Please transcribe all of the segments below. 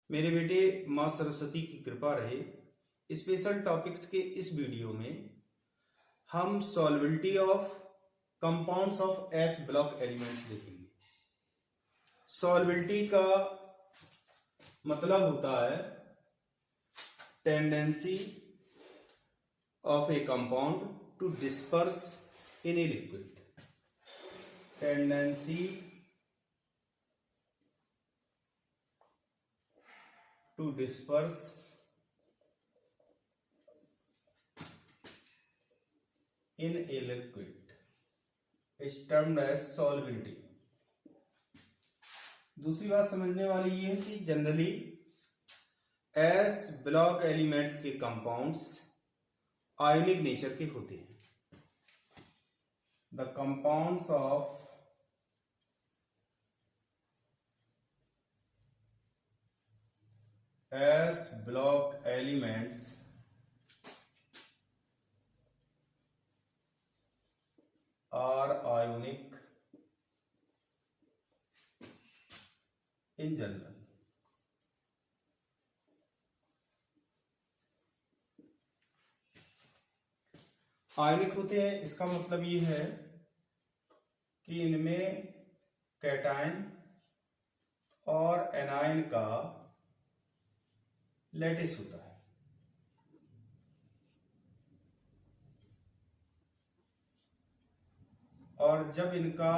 मेरे बेटे माँ सरस्वती की कृपा रहे। स्पेशल टॉपिक्स के इस वीडियो में हम solubility of compounds of S block elements देखेंगे। सॉल्विलिटी का मतलब होता है tendency of a compound to disperse in a liquid. Tendency to disperse in a liquid is termed as solubility। दूसरी बात समझने वाली ये है कि जनरली एस ब्लॉक एलिमेंट्स के कंपाउंड्स आयोनिक नेचर के होते हैं। The compounds of S block elements are ionic in general। आयनिक होते हैं, इसका मतलब ये है कि इनमें कैटायन और एनायन का लैटिस होता है। और जब इनका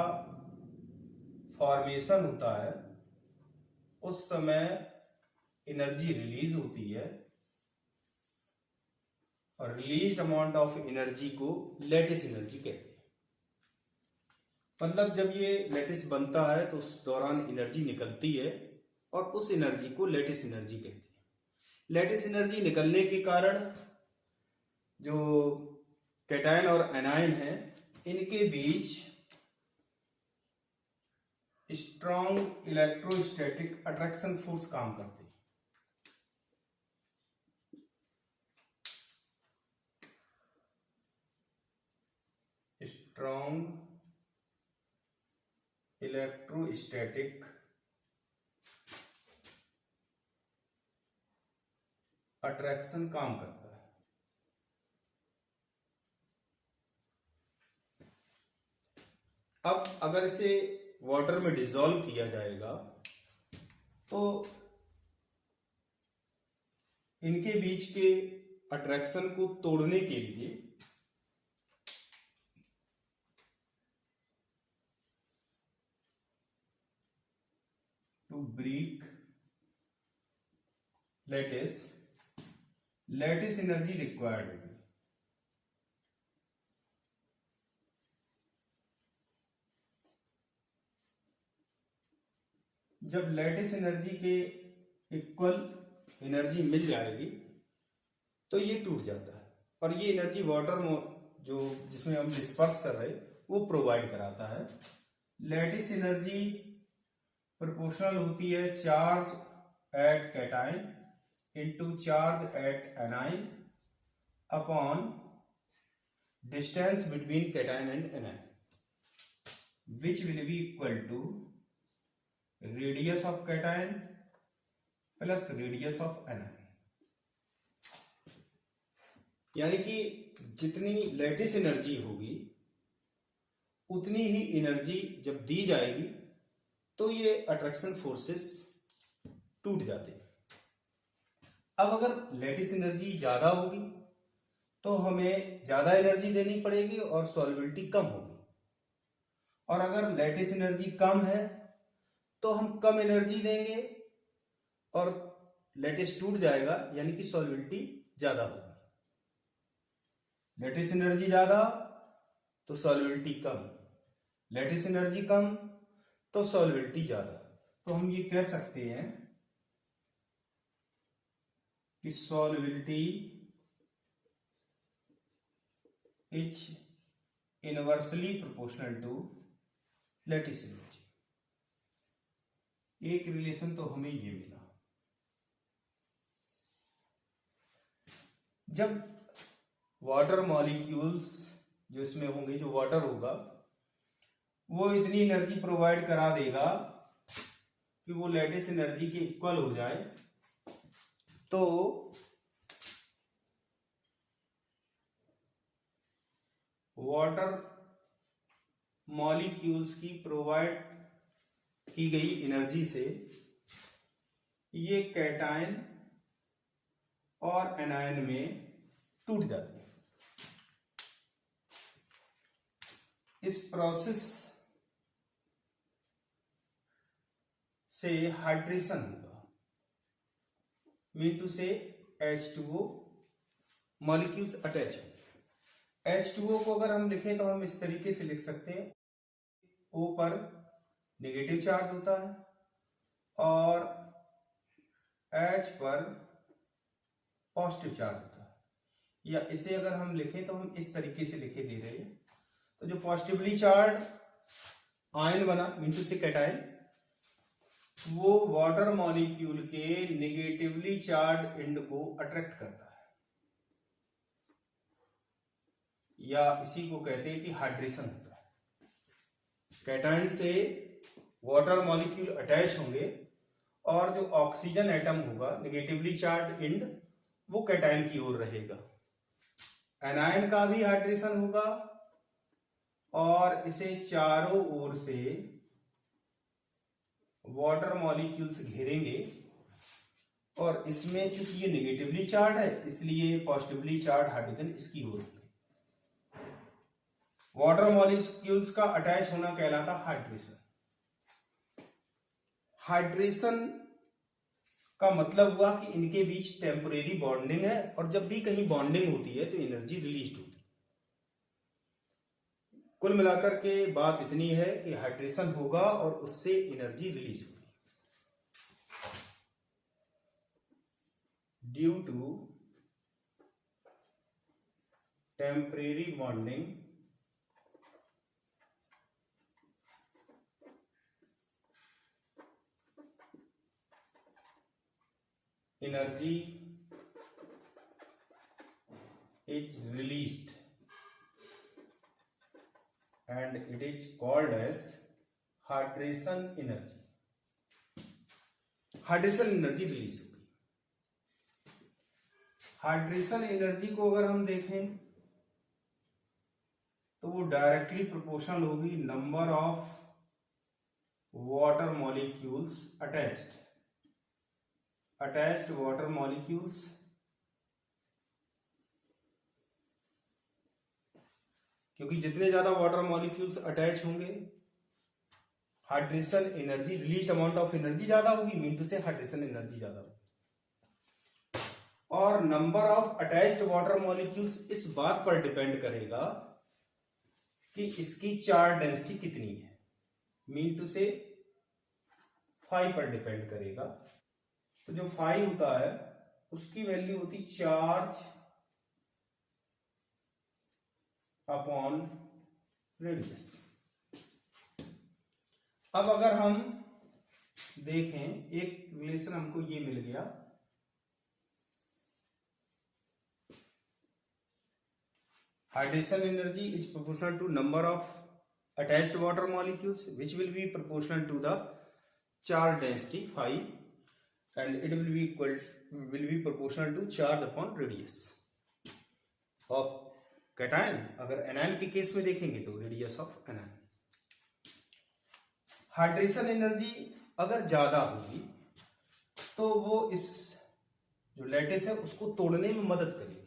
फॉर्मेशन होता है उस समय एनर्जी रिलीज होती है और रिलीज्ड अमाउंट ऑफ एनर्जी को लैटिस एनर्जी कहते हैं। मतलब जब ये लैटिस बनता है तो उस दौरान एनर्जी निकलती है और उस एनर्जी को लैटिस एनर्जी कहते हैं। लैटिस एनर्जी निकलने के कारण जो कैटायन और एनायन है इनके बीच स्ट्रॉन्ग इलेक्ट्रोस्टैटिक अट्रैक्शन फोर्स काम करते हैं। स्ट्रॉन्ग इलेक्ट्रोस्टैटिक अट्रैक्शन काम करता है। अब अगर इसे वाटर में डिसॉल्व किया जाएगा तो इनके बीच के अट्रैक्शन को तोड़ने के लिए to break lattice energy required होगी। जब लैटिस एनर्जी के इक्वल एनर्जी मिल जाएगी तो ये टूट जाता है और ये एनर्जी वाटर जो जिसमें हम डिस्पर्स कर रहे वो प्रोवाइड कराता है। लैटिस एनर्जी प्रोपोर्शनल होती है charge at cation into charge at anion upon distance between cation and anion, which will be equal to radius of cation plus radius of anion। यानी कि जितनी लैटिस एनर्जी होगी उतनी ही energy जब दी जाएगी तो ये अट्रैक्शन फोर्सेस टूट जाते हैं। अब अगर लैटिस एनर्जी ज्यादा होगी तो हमें ज्यादा एनर्जी देनी पड़ेगी और सॉल्युबिलिटी कम होगी, और अगर लैटिस एनर्जी कम है तो हम कम एनर्जी देंगे और लैटिस टूट जाएगा, यानी कि सॉल्युबिलिटी ज्यादा होगी। लैटिस एनर्जी ज्यादा तो सॉल्युबिलिटी कम, लैटिस एनर्जी कम तो सॉल्युबिलिटी ज्यादा। तो हम ये कह सकते हैं कि solubility is inversely proportional to lattice energy। एक रिलेशन तो हमें ये मिला। जब वाटर मॉलिक्यूल्स जो इसमें होंगे, जो वाटर होगा वो इतनी एनर्जी प्रोवाइड करा देगा कि वो लैटिस एनर्जी के इक्वल हो जाए तो वाटर मॉलिक्यूल्स की प्रोवाइड की गई एनर्जी से ये कैटायन और एनायन में टूट जाते हैं। इस प्रोसेस से हाइड्रेशन होगा, मीन टू से H2O मॉलिक्यूल्स अटैच होंगे। H2O को अगर हम लिखें तो हम इस तरीके से लिख सकते हैं, O पर नेगेटिव चार्ज होता है और H पर पॉजिटिव चार्ज होता है। या इसे अगर हम लिखें तो हम इस तरीके से लिखे दे रहे हैं, तो जो पॉजिटिवली चार्ज आयन बना मीन टू से कैटायन, वो वाटर मॉलिक्यूल के नेगेटिवली चार्ज एंड को अट्रैक्ट करता है, या इसी को कहते हैं कि हाइड्रेशन होता है। कैटायन से वाटर मॉलिक्यूल अटैच होंगे और जो ऑक्सीजन एटम होगा नेगेटिवली चार्ज एंड वो कैटायन की ओर रहेगा। एनायन का भी हाइड्रेशन होगा और इसे चारों ओर से वाटर मॉलिक्यूल्स घेरेंगे और इसमें चूंकि ये नेगेटिवली चार्ज है इसलिए पॉजिटिवली चार्ज हाइड्रोजन इसकी ओर होंगे। वाटर मॉलिक्यूल्स का अटैच होना कहलाता हाइड्रेशन। हाइड्रेशन का मतलब हुआ कि इनके बीच टेम्परेरी बॉन्डिंग है और जब भी कहीं बॉन्डिंग होती है तो एनर्जी रिलीज होती है। कुल मिलाकर के बात इतनी है कि हाइड्रेशन होगा और उससे एनर्जी रिलीज होगी। Due to temporary bonding energy is released and it is called as hydration energy. Hydration energy release होगी। हाइड्रेशन एनर्जी को अगर हम देखें तो वो डायरेक्टली प्रोपोर्शनल होगी number of water molecules attached water molecules क्योंकि जितने ज्यादा वाटर मॉलिक्यूल्स अटैच होंगे hydration energy released amount of energy ज्यादा होगी, मीन टू से हाइड्रेशन एनर्जी ज्यादा होगी। और number of attached water molecules इस बात पर डिपेंड करेगा कि इसकी चार्ज डेंसिटी कितनी है, मीन टू से 5 पर डिपेंड करेगा। तो जो 5 होता है उसकी वैल्यू होती चार्ज अपॉन रेडियस। अब अगर हम देखें एक रिलेशन हमको ये मिल गया, hydration energy is proportional to number of attached water molecules which will be proportional to the charge density 5 and it will be proportional to charge upon radius of cation। अगर anion के case में देखेंगे तो radius of anion। Hydration energy अगर ज्यादा होगी तो वो इस जो लैटिस है उसको तोड़ने में मदद करेगी,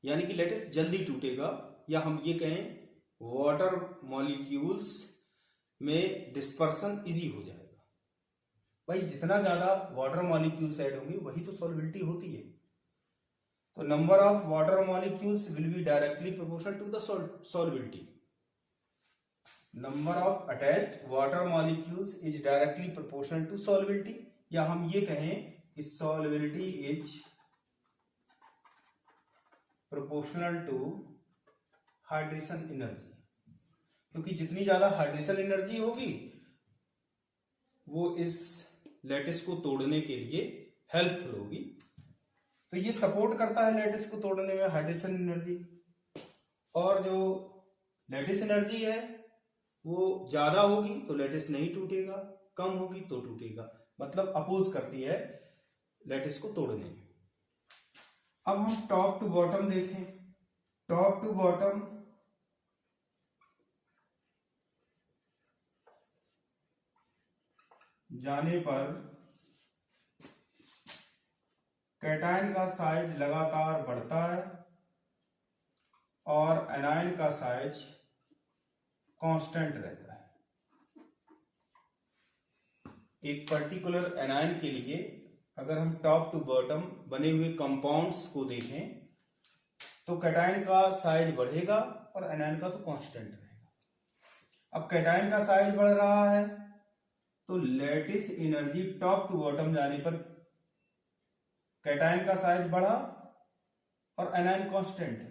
यानी कि लैटिस जल्दी टूटेगा, या हम ये कहें वाटर मॉलिक्यूल्स में डिस्पर्सन इजी हो जाएगा। भाई जितना ज्यादा वाटर मॉलिक्यूल्स ऐड होंगे वही तो सॉल्युबिलिटी होती है, तो number of water molecules will be directly proportional to the solubility. Number of attached water molecules is directly proportional to solubility, या हम ये कहें कि solubility is proportional to hydration energy, क्योंकि जितनी ज्यादा हाइड्रेशन एनर्जी होगी वो इस लैटिस को तोड़ने के लिए हेल्पफुल होगी। तो ये सपोर्ट करता है लैटिस को तोड़ने में हाइड्रेशन एनर्जी, और जो लैटिस एनर्जी है वो ज्यादा होगी तो लैटिस नहीं टूटेगा, कम होगी तो टूटेगा, मतलब अपोज करती है लैटिस को तोड़ने में। अब हम टॉप टू बॉटम देखें। टॉप टू बॉटम जाने पर कैटायन का साइज लगातार बढ़ता है और एनायन का साइज कांस्टेंट रहता है। एक पर्टिकुलर एनायन के लिए अगर हम टॉप टू बॉटम बने हुए कंपाउंड्स को देखें तो कैटायन का साइज बढ़ेगा और एनायन का तो कांस्टेंट रहेगा। अब कैटायन का साइज बढ़ रहा है तो lattice energy top to bottom जाने पर कैटायन का साइज बढ़ा और एनायन कांस्टेंट है,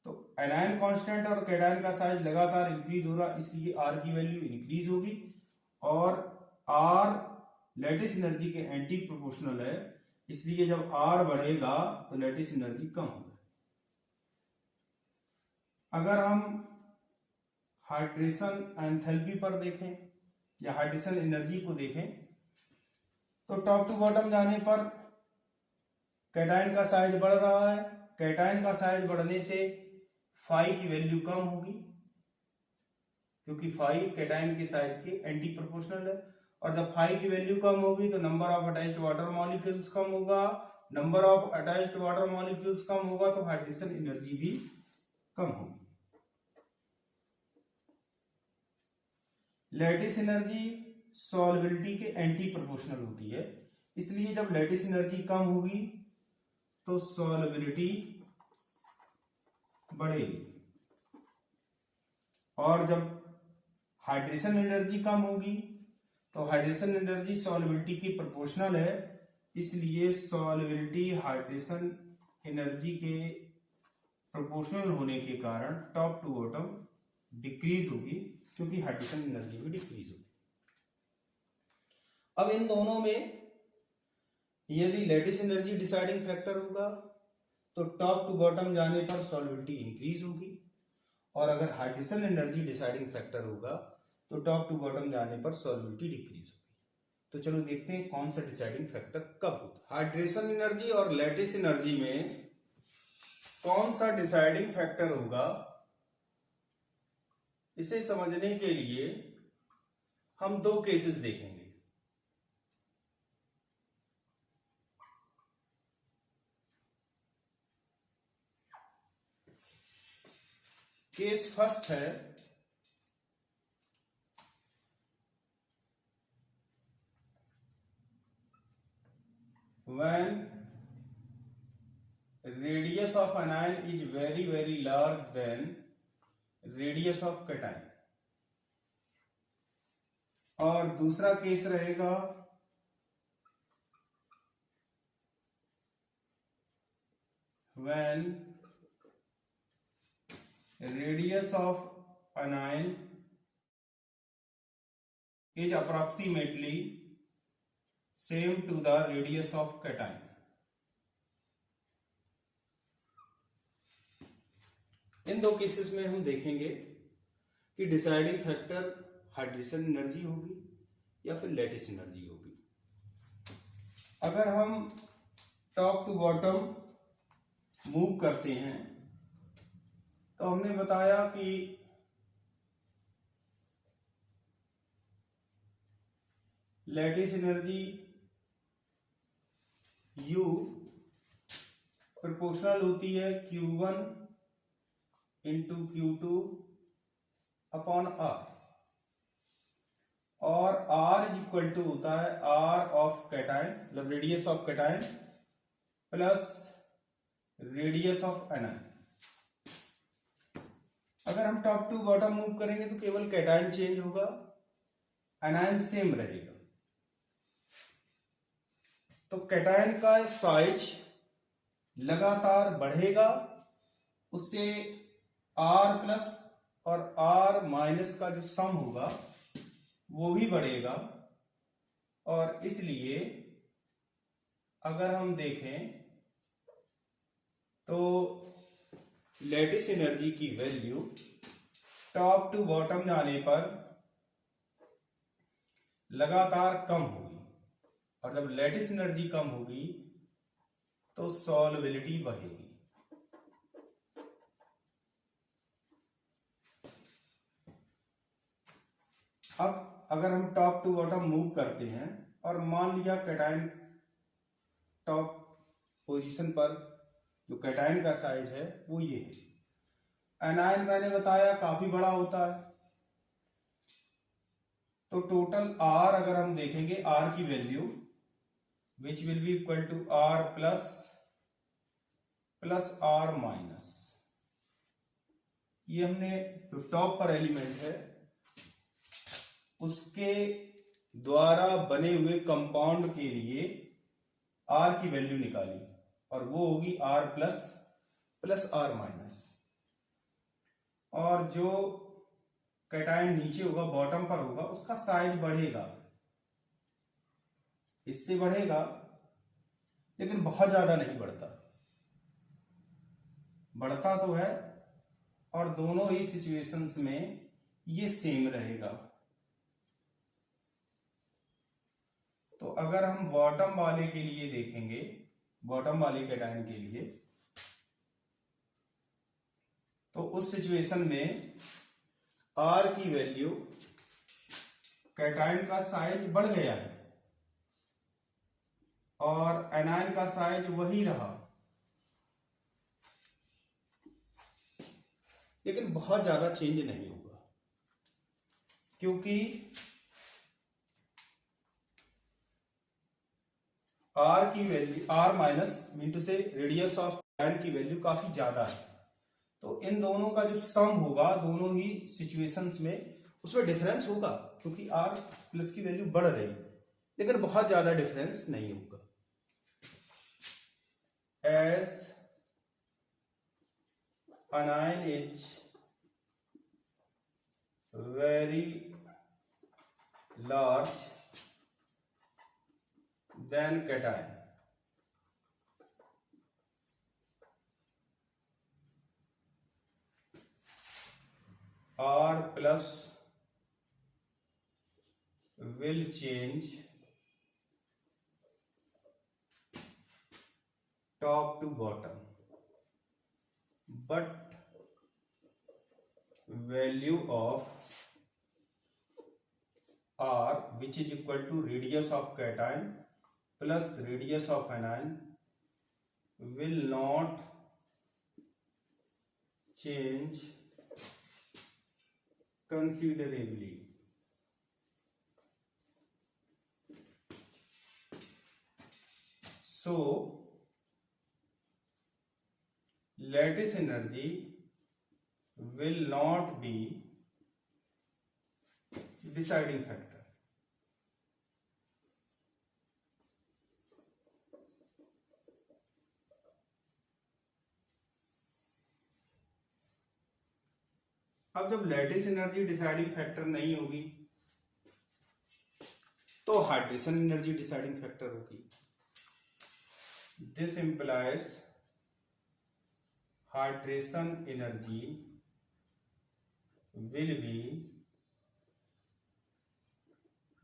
तो एनायन कांस्टेंट और कैटायन का साइज लगातार इंक्रीज हो रहा, इसलिए आर की वैल्यू इंक्रीज होगी और आर लैटिस एनर्जी के एंटी प्रोपोर्शनल है, इसलिए जब आर बढ़ेगा तो लैटिस एनर्जी कम होगी। अगर हम हाइड्रेशन एंथैल्पी पर देखें या हाइड्रेशन एनर्जी को देखें तो टॉप टू बॉटम जाने पर कैटायन का साइज बढ़ रहा है। कैटायन का साइज बढ़ने से फाई की वैल्यू कम होगी क्योंकि फाई कैटायन के साइज के एंटी प्रोपोर्शनल है, और जब फाई की वैल्यू कम होगी तो number of attached water molecules कम होगा। Number of attached water molecules कम होगा तो हाइड्रेशन एनर्जी भी कम होगी। लैटिस एनर्जी सॉल्युबिलिटी के एंटी प्रोपोर्शनल होती है, इसलिए जब लैटिस एनर्जी कम होगी तो सॉल्युबिलिटी बढ़ेगी, और जब हाइड्रेशन एनर्जी कम होगी तो हाइड्रेशन एनर्जी सॉल्युबिलिटी की प्रोपोर्शनल है, इसलिए सॉल्युबिलिटी हाइड्रेशन एनर्जी के प्रोपोर्शनल होने के कारण टॉप टू बॉटम डिक्रीज होगी क्योंकि हाइड्रेशन एनर्जी भी डिक्रीज होगी। अब इन दोनों में यदि लैटिस एनर्जी डिसाइडिंग फैक्टर होगा तो टॉप टू बॉटम जाने पर सॉल्युबिलिटी इंक्रीज होगी, और अगर हाइड्रेशन एनर्जी डिसाइडिंग फैक्टर होगा तो टॉप टू बॉटम जाने पर सॉल्युबिलिटी डिक्रीज होगी। तो चलो देखते हैं कौन सा डिसाइडिंग फैक्टर कब होता है। हाइड्रेशन एनर्जी और लैटिस एनर्जी में कौन सा डिसाइडिंग फैक्टर होगा, इसे समझने के लिए हम दो केसेस देखेंगे। केस फर्स्ट है when radius of anion is very large than radius of cation, और दूसरा केस रहेगा when radius of anion is approximately same to the radius of cation। इन दो केसेस में हम देखेंगे कि डिसाइडिंग फैक्टर हाइड्रेशन एनर्जी होगी या फिर लैटिस एनर्जी होगी। अगर हम टॉप टू बॉटम मूव करते हैं तो हमने बताया कि लैटिस एनर्जी U प्रोपोर्शनल होती है Q1 into Q2 upon R, और R इज इक्वल टू होता है R ऑफ कैटायन, मतलब radius of cation plus radius of anion. अगर हम टॉप टू बॉटम मूव करेंगे तो केवल कैटायन चेंज होगा, एनायन सेम रहेगा। तो कैटायन का साइज लगातार बढ़ेगा, उससे R प्लस और R माइनस का जो सम होगा वो भी बढ़ेगा, और इसलिए अगर हम देखें तो लैटिस एनर्जी की वैल्यू टॉप टू बॉटम जाने पर लगातार कम होगी, और जब लैटिस एनर्जी कम होगी तो सॉल्युबिलिटी बढ़ेगी। अब अगर हम टॉप टू बॉटम मूव करते हैं और मान लिया कैटायन टॉप पोजीशन पर जो कैटायन का साइज है वो ये है। एनायन मैंने बताया काफी बड़ा होता है, तो टोटल आर अगर हम देखेंगे, आर की value which will be equal to R plus R minus, ये हमने जो टॉप पर एलिमेंट है उसके द्वारा बने हुए कंपाउंड के लिए आर की वैल्यू निकाली और वो होगी आर प्लस आर माइनस। और जो कैटायन नीचे होगा, बॉटम पर होगा, उसका साइज बढ़ेगा, इससे बढ़ेगा लेकिन बहुत ज्यादा नहीं बढ़ता, बढ़ता तो है और दोनों ही सिचुएशंस में ये सेम रहेगा। तो अगर हम बॉटम वाले के लिए देखेंगे, बॉटम वाले कैटायन के लिए, तो उस सिचुएशन में आर की वैल्यू, कैटायन का साइज बढ़ गया है और एनायन का साइज वही रहा, लेकिन बहुत ज्यादा चेंज नहीं होगा क्योंकि आर की value, R minus mean to से रेडियस ऑफ कैटायन की वैल्यू काफी ज्यादा है, तो इन दोनों का जो सम होगा दोनों ही सिचुएशंस में उसमें डिफरेंस होगा क्योंकि आर प्लस की वैल्यू बढ़ रही, लेकिन बहुत ज्यादा डिफरेंस नहीं होगा। As anion is very large than cation, R plus will change top to bottom, but value of R, which is equal to radius of cation plus radius of anion, will not change considerably. So lattice energy will not be deciding factor. अब जब lattice energy deciding factor नहीं होगी तो hydration energy deciding factor होगी। This implies hydration energy will be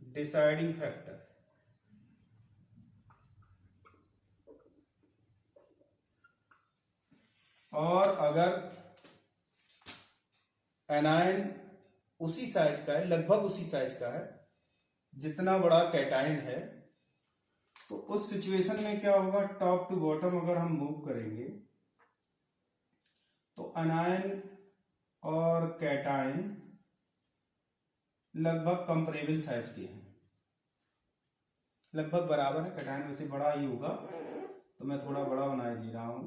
deciding factor। और अगर anion उसी size का है, लगभग उसी साइज का है जितना बड़ा कैटायन है, तो उस सिचुएशन में क्या होगा, टॉप टू बॉटम अगर हम मूव करेंगे तो एनायन और कैटायन लगभग कंपेरेबल साइज के हैं, लगभग बराबर है। कैटायन वैसे बड़ा ही होगा तो मैं थोड़ा बड़ा बनाए दे रहा हूं,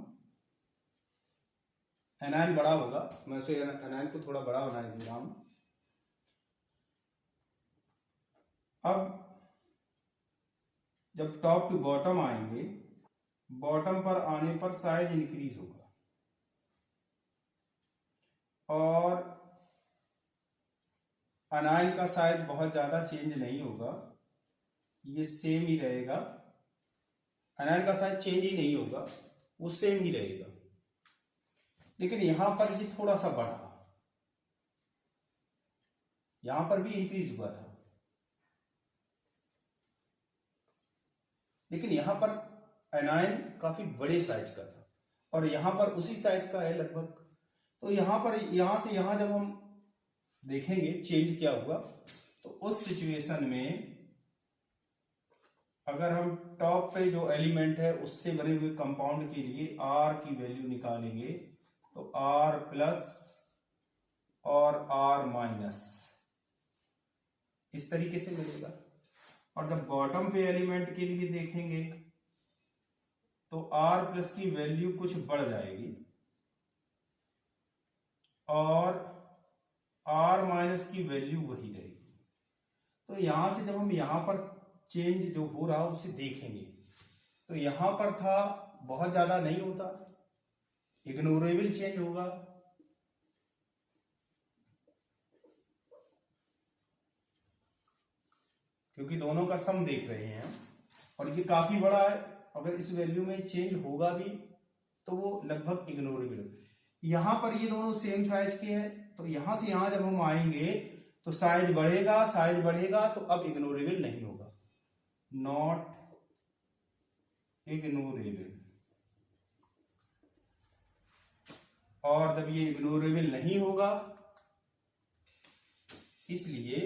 एनायन बड़ा होगा, मैं उसे एनायन को थोड़ा बड़ा बनाए दे रहा हूं। अब जब टॉप टू बॉटम आएंगे, बॉटम पर आने पर साइज इंक्रीज होगा और एनायन का साइज बहुत ज्यादा चेंज नहीं होगा, ये सेम ही रहेगा। एनायन का साइज चेंज ही नहीं होगा, वो सेम ही रहेगा, लेकिन यहां पर ये थोड़ा सा बढ़ा, यहां पर भी इंक्रीज हुआ था। लेकिन यहाँ पर एनायन काफी बड़े साइज का था और यहाँ पर उसी साइज का है लगभग। तो यहाँ पर यहाँ से यहाँ जब हम देखेंगे चेंज क्या हुआ, तो उस सिचुएशन में अगर हम टॉप पे जो एलिमेंट है उससे बने हुए कंपाउंड के लिए R की वैल्यू निकालेंगे तो R प्लस और R माइनस इस तरीके से मिलेगा। और जब बॉटम पे एलिमेंट के लिए देखेंगे तो R प्लस की वैल्यू कुछ बढ़ जाएगी और R माइनस की वैल्यू वही रहेगी। तो यहां से जब हम यहां पर चेंज जो हो रहा उसे देखेंगे तो यहां पर था बहुत ज्यादा नहीं होता, इग्नोरेबल चेंज होगा। क्योंकि दोनों का सम देख रहे हैं और ये काफी बड़ा है, अगर इस वैल्यू में चेंज होगा भी तो वो लगभग इग्नोरेबल। यहां पर ये दोनों सेम साइज के हैं तो यहां से यहां जब हम आएंगे तो साइज बढ़ेगा तो अब इग्नोरेबल नहीं होगा, नॉट इग्नोरेबल। और जब ये इग्नोरेबल नहीं होगा, इसलिए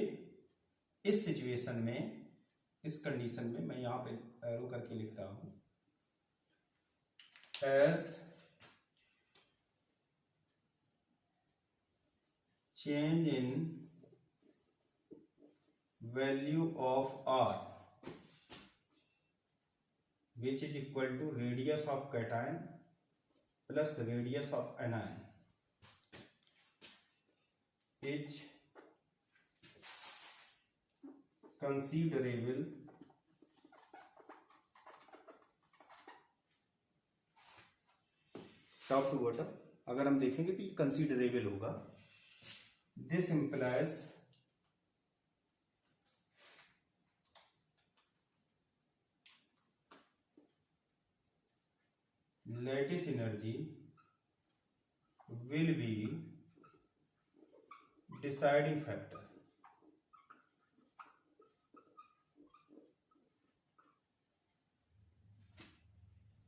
इस सिचुएशन में, इस कंडीशन में मैं यहां पे एरो करके लिख रहा हूं as change in value of R which is equal to radius of cation plus radius of anion is considerable top to bottom. अगर हम देखेंगे तो ये कंसीडरेबल होगा। This implies lattice energy will be deciding factor।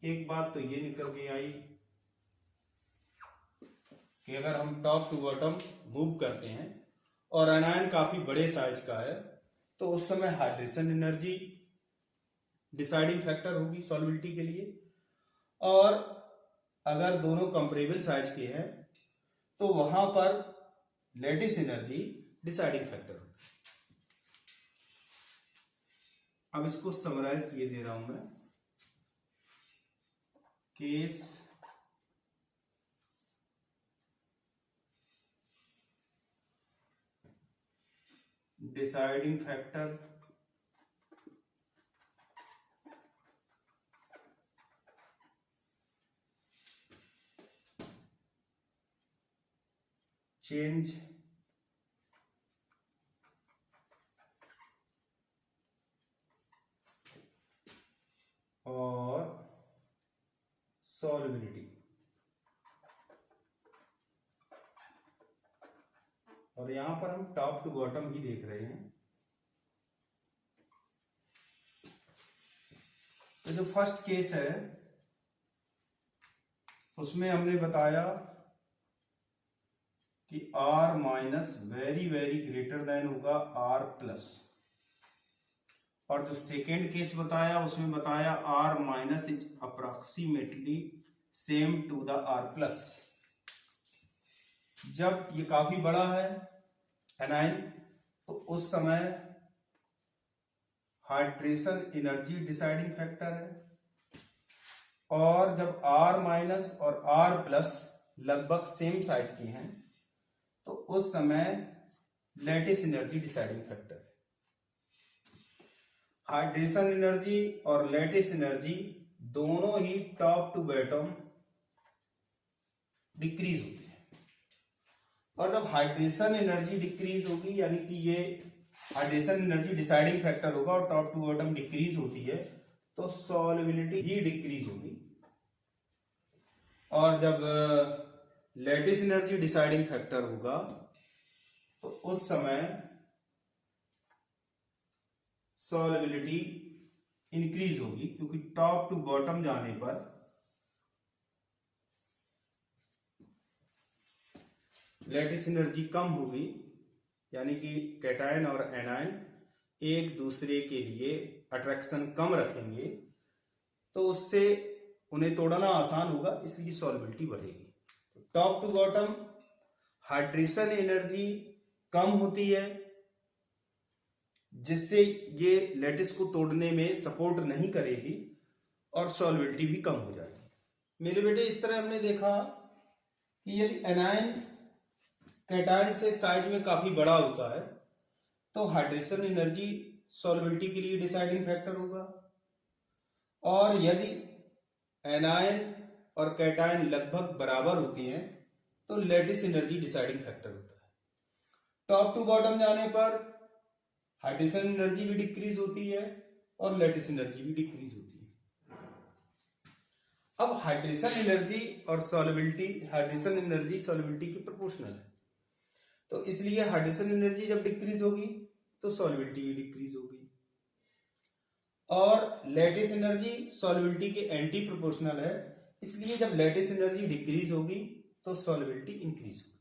एक बात तो ये निकल के आई कि अगर हम टॉप टू बॉटम मूव करते हैं और एनायन काफी बड़े साइज का है तो उस समय हाइड्रेशन एनर्जी डिसाइडिंग फैक्टर होगी सॉल्युबिलिटी के लिए, और अगर दोनों कंपेरेबल साइज के हैं तो वहां पर लैटिस एनर्जी डिसाइडिंग फैक्टर होगी। अब इसको समराइज किए दे रहा हूं मैं। केस डिसाइडिंग फैक्टर चेंज और सॉल्युबिलिटी। और यहां पर हम टॉप टू बॉटम ही देख रहे हैं। तो जो फर्स्ट केस है उसमें हमने बताया कि R minus very very greater than होगा R प्लस, और जो सेकेंड केस बताया उसमें बताया R minus is approximately same to the R plus. जब ये काफी बड़ा है एनायन तो उस समय हाइड्रेशन एनर्जी डिसाइडिंग फैक्टर है, और जब R माइनस और R प्लस लगभग सेम साइज के हैं तो उस समय लैटिस एनर्जी डिसाइडिंग फैक्टर है। हाइड्रेशन एनर्जी और लैटिस एनर्जी दोनों ही टॉप टू बॉटम डिक्रीज होती है, और जब हाइड्रेशन एनर्जी डिक्रीज होगी यानी कि ये हाइड्रेशन एनर्जी डिसाइडिंग फैक्टर होगा और टॉप टू बॉटम डिक्रीज होती है तो सॉल्युबिलिटी ही डिक्रीज होगी। और जब लैटिस एनर्जी डिसाइडिंग फैक्टर होगा तो उस समय सॉल्युबिलिटी इंक्रीज होगी, क्योंकि टॉप टू बॉटम जाने पर लैटिस एनर्जी कम होगी, यानी कि कैटायन और एनायन एक दूसरे के लिए अट्रैक्शन कम रखेंगे, तो उससे उन्हें तोड़ना आसान होगा, इसलिए सॉल्युबिलिटी बढ़ेगी। Top to bottom hydration energy कम होती है, जिससे ये लैटिस को तोड़ने में सपोर्ट नहीं करेगी और सॉल्युबिलिटी भी कम हो जाएगी। मेरे बेटे, इस तरह हमने देखा कि यदि एनायन कैटायन से साइज में काफी बड़ा होता है तो हाइड्रेशन एनर्जी सॉल्युबिलिटी के लिए डिसाइडिंग फैक्टर होगा, और यदि एनायन और कैटायन लगभग बराबर होती हैं तो लैटिस एनर्जी डिसाइडिंग फैक्टर होता है। टॉप टू बॉटम जाने पर हाइड्रेशन एनर्जी भी डिक्रीज होती है और लैटिस एनर्जी भी डिक्रीज होती है। अब हाइड्रेशन एनर्जी और सॉल्युबिलिटी, हाइड्रेशन एनर्जी सॉल्युबिलिटी की प्रोपोर्शनल है, तो इसलिए हाइड्रेशन एनर्जी जब डिक्रीज होगी तो सॉल्युबिलिटी भी डिक्रीज होगी, और लैटिस एनर्जी सॉल्युबिलिटी के एंटी प्रोपोर्शनल है, इसलिए जब लैटिस एनर्जी डिक्रीज होगी तो सॉल्युबिलिटी इंक्रीज होगी।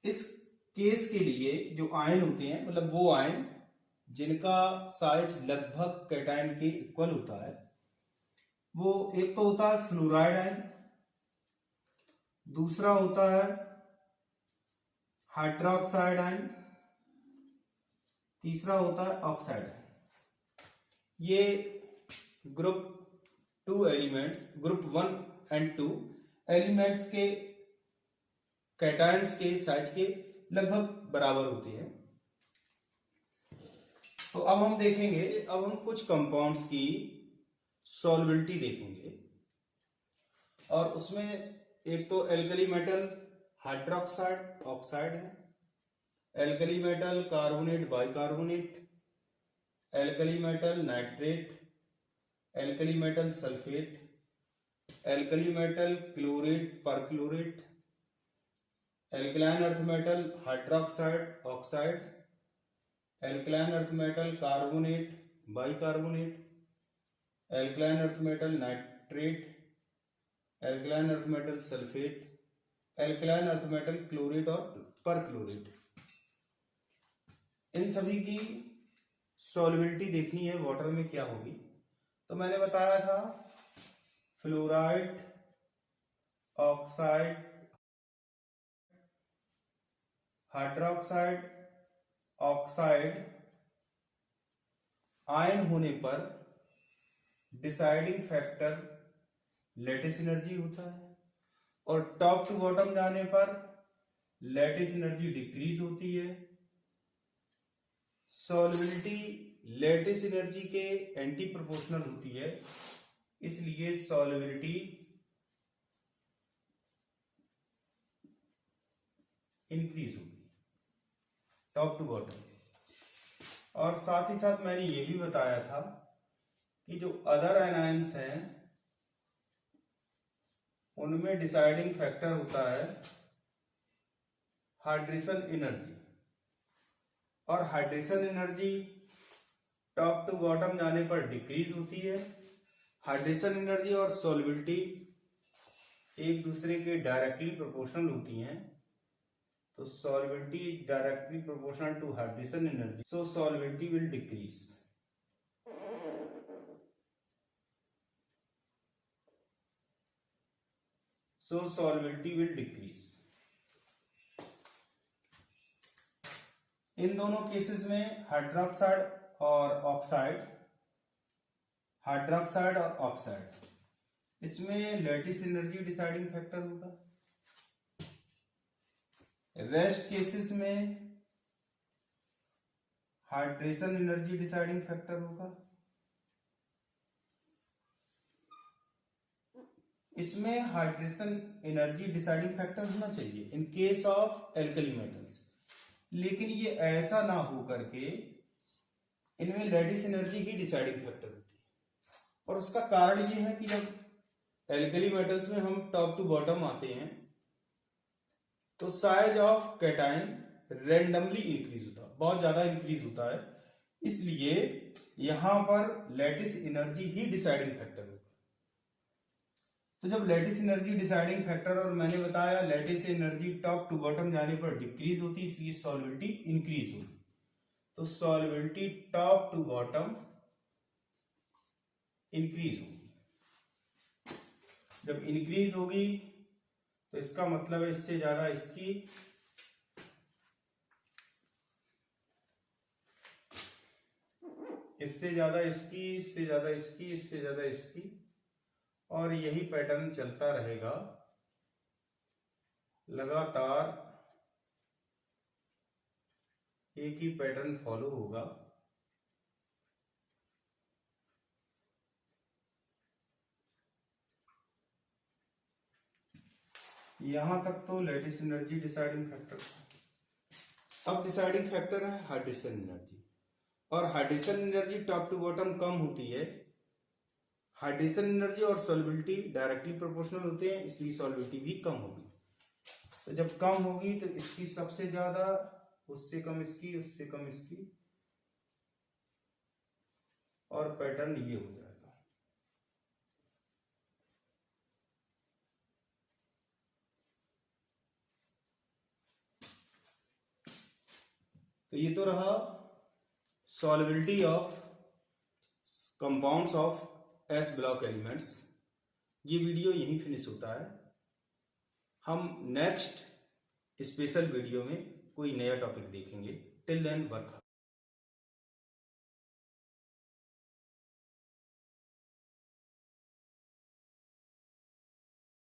इस केस के लिए जो आयन होते हैं, मतलब वो आयन जिनका साइज लगभग कैटायन के इक्वल होता है, वो एक तो होता है फ्लोराइड आयन, दूसरा होता है हाइड्रोक्साइड आयन, तीसरा होता है ऑक्साइड आयन। ये group 2 elements, group 1 and 2 elements के कैटायंस के साइज के लगभग बराबर होते हैं। तो अब हम देखेंगे, अब हम कुछ कंपाउंड्स की सॉल्युबिलिटी देखेंगे, और उसमें एक तो एल्कली मेटल हाइड्रोक्साइड ऑक्साइड है, alkali metal carbonate bicarbonate, alkali metal nitrate, alkali metal sulphate, alkali metal chlorate perchlorate, alkaline earth metal hydroxide oxide, alkaline earth metal carbonate bicarbonate, alkaline earth metal nitrate, alkaline earth metal sulphate, alkaline earth metal chlorate और perchlorate. इन सभी की solubility देखनी है water में क्या होगी। तो मैंने बताया था fluoride, oxide, hydroxide, oxide ion होने पर डिसाइडिंग फैक्टर लैटिस एनर्जी होता है, और टॉप टू बॉटम जाने पर लैटिस एनर्जी डिक्रीज होती है। सॉल्युबिलिटी लैटिस एनर्जी के एंटी प्रोपोर्शनल होती है, इसलिए सॉल्युबिलिटी इंक्रीज होगी टॉप टू बॉटम। और साथ ही साथ मैंने ये भी बताया था कि जो अदर एनायंस हैं उनमें डिसाइडिंग फैक्टर होता है हाइड्रेशन एनर्जी, और hydration energy top to bottom जाने पर डिक्रीज होती है। हाइड्रेशन एनर्जी और सॉल्युबिलिटी एक दूसरे के डायरेक्टली प्रोपोर्शनल होती हैं, तो solubility is directly proportional to hydration energy, so solubility will decrease. So solubility will decrease. इन दोनों केसेस में हाइड्रोक्साइड और ऑक्साइड, हाइड्रोक्साइड और ऑक्साइड, इसमें लैटिस एनर्जी डिसाइडिंग फैक्टर होगा। रेस्ट केसेस में हाइड्रेशन एनर्जी डिसाइडिंग फैक्टर होगा। इसमें हाइड्रेशन एनर्जी डिसाइडिंग फैक्टर होना चाहिए in case of alkali metals, लेकिन ये ऐसा ना हो करके इनमें लैटिस एनर्जी ही डिसाइडिंग फैक्टर होती है। और उसका कारण ये है कि जब एल्कली मेटल्स में हम टॉप टू बॉटम आते हैं तो size of cation randomly increase होता है, बहुत ज्यादा इंक्रीज होता है, इसलिए यहां पर लैटिस एनर्जी ही डिसाइडिंग फैक्टर होगा। तो जब लैटिस एनर्जी डिसाइडिंग फैक्टर, और मैंने बताया lattice energy top to bottom जाने पर डिक्रीज होती है, इसलिए सॉल्युबिलिटी इंक्रीज होगी। तो solubility top to bottom increase होगी। जब इंक्रीज होगी तो इसका मतलब है इससे ज्यादा इसकी, इससे ज्यादा इसकी, इससे ज्यादा इसकी, इससे ज्यादा इसकी, और यही पैटर्न चलता रहेगा लगातार, एक ही पैटर्न फॉलो होगा। यहां तक तो लैटिस एनर्जी डिसाइडिंग फैक्टर था। अब डिसाइडिंग फैक्टर है हाइड्रेशन एनर्जी, और hydration energy top to bottom कम होती है। हाइड्रेशन एनर्जी और सॉल्युबिलिटी डायरेक्टली प्रोपोर्शनल होते हैं, इसलिए सॉल्युबिलिटी भी कम होगी। तो जब कम होगी तो इसकी सबसे ज्यादा, उससे कम इसकी, उससे कम इसकी, और पैटर्न ये हो जाएगा। तो ये तो रहा solubility of compounds of S block elements. ये वीडियो यहीं फिनिश होता है। हम नेक्स्ट स्पेशल वीडियो में कोई नया टॉपिक देखेंगे। Till then work